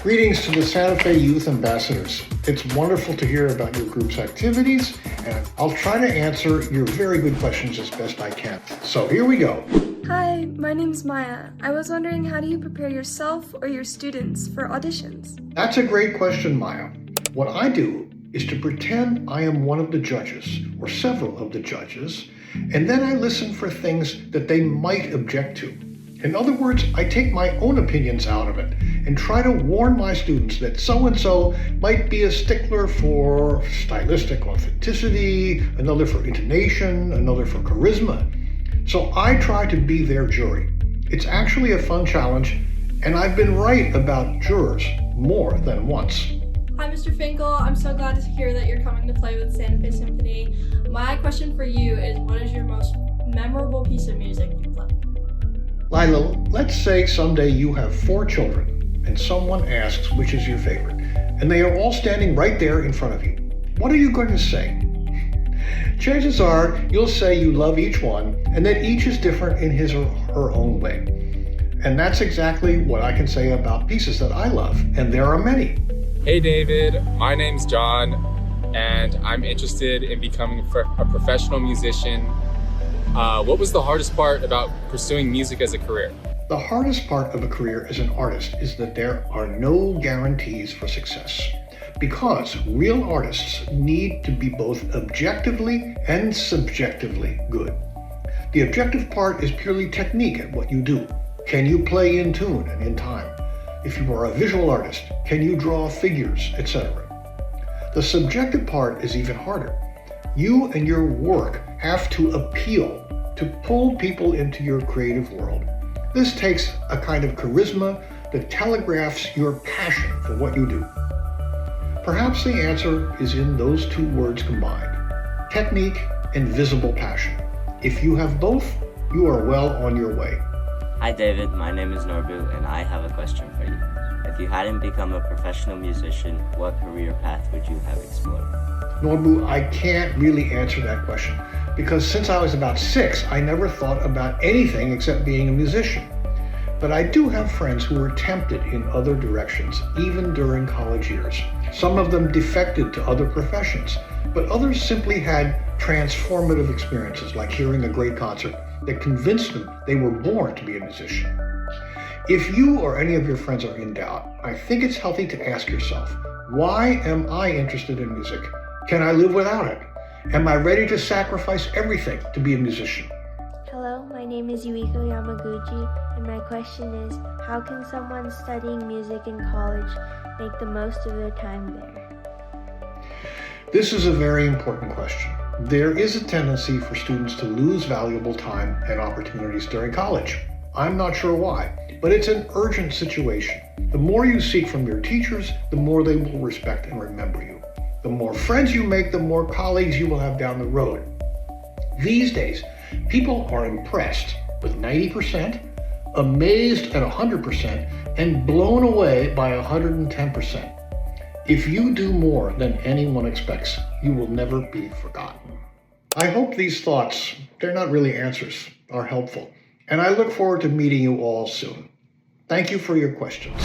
Greetings to the Santa Fe Youth Ambassadors. It's wonderful to hear about your group's activities, and I'll try to answer your very good questions as best I can. So here we go. Hi, my name's Maya. I was wondering, how do you prepare yourself or your students for auditions? That's a great question, Maya. What I do is to pretend I am one of the judges, or several of the judges, and then I listen for things that they might object to. In other words, I take my own opinions out of it and try to warn my students that so-and-so might be a stickler for stylistic authenticity, another for intonation, another for charisma. So I try to be their jury. It's actually a fun challenge, and I've been right about jurors more than once. Hi, Mr. Finckel. I'm so glad to hear that you're coming to play with Santa Fe Symphony. My question for you is, what is your most memorable piece of music you played? Lila, let's say someday you have 4 children and someone asks which is your favorite, and they are all standing right there in front of you. What are you going to say? Chances are you'll say you love each one and that each is different in his or her own way. And that's exactly what I can say about pieces that I love, and there are many. Hey David, my name's John, and I'm interested in becoming a professional musician. What was the hardest part about pursuing music as a career? The hardest part of a career as an artist is that there are no guarantees for success, because real artists need to be both objectively and subjectively good. The objective part is purely technique at what you do. Can you play in tune and in time? If you are a visual artist, can you draw figures, etc.? The subjective part is even harder. You and your work have to appeal, to pull people into your creative world. This takes a kind of charisma that telegraphs your passion for what you do. Perhaps the answer is in those 2 words combined: technique and visible passion. If you have both, you are well on your way. Hi David, my name is Norbu, and I have a question for you. If you hadn't become a professional musician, what career path would you have explored? Norbu, I can't really answer that question, because since I was about 6, I never thought about anything except being a musician. But I do have friends who were tempted in other directions, even during college years. Some of them defected to other professions, but others simply had transformative experiences, like hearing a great concert that convinced them they were born to be a musician. If you or any of your friends are in doubt, I think it's healthy to ask yourself, why am I interested in music? Can I live without it? Am I ready to sacrifice everything to be a musician? Hello, my name is Yuiko Yamaguchi, and my question is, how can someone studying music in college make the most of their time there? This is a very important question. There is a tendency for students to lose valuable time and opportunities during college. I'm not sure why, but it's an urgent situation. The more you seek from your teachers, the more they will respect and remember you. The more friends you make, the more colleagues you will have down the road. These days, people are impressed with 90%, amazed at 100%, and blown away by 110%. If you do more than anyone expects, you will never be forgotten. I hope these thoughts, they're not really answers, are helpful, and I look forward to meeting you all soon. Thank you for your questions.